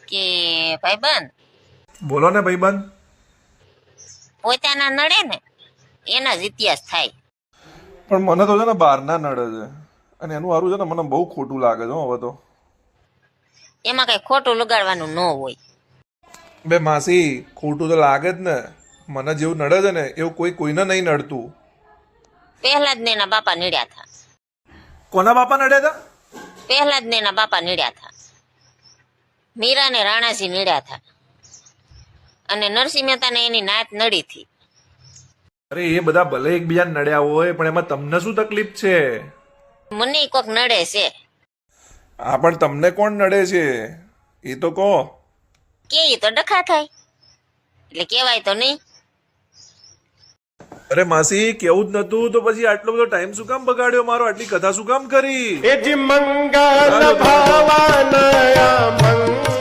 કે ભાઈબંધ બોલો ને ભાઈબંધ. પોતાના નડે ને એના જ ઇતિહાસ થાય. પણ મને તો છે ને બહારના નડે છે, અને એનું સારું છે ને મને બહુ ખોટું લાગે છે હો હવે તો. એમાં કઈ ખોટું લગાડવાનું ન હોય. બે માસી, ખોટું તો લાગે જ ને. મને જેવું નડે છે ને એવું કોઈને નહીં નડતું. પહેલા જ ને એના બાપા નીડ્યા હતા. કોના બાપા નડ્યા હતા? પહેલા જ ને એના બાપા નીડ્યા હતા. મીરા ને રાણાજી નીડ્યા હતા, અને નરસિંહ મહેતાને એની નાત નડી હતી. અરે એ બધા ભલે એકબીજાને નડ્યા હોય, પણ એમાં તમને શું તકલીફ છે? મને કોક નડે છે. આ પણ તમને કોણ નડે છે એ તો કહો. કે ઈ તો ડખા થાય એટલે કેવાય તો નહીં. અરે માસી, કેવું જ નતું તો પછી આટલો બધો ટાઈમ શું કામ બગાડ્યો મારો? આટલી કથા શું કામ કરી? એ જી મંગલ ભાવાનયા મંગલ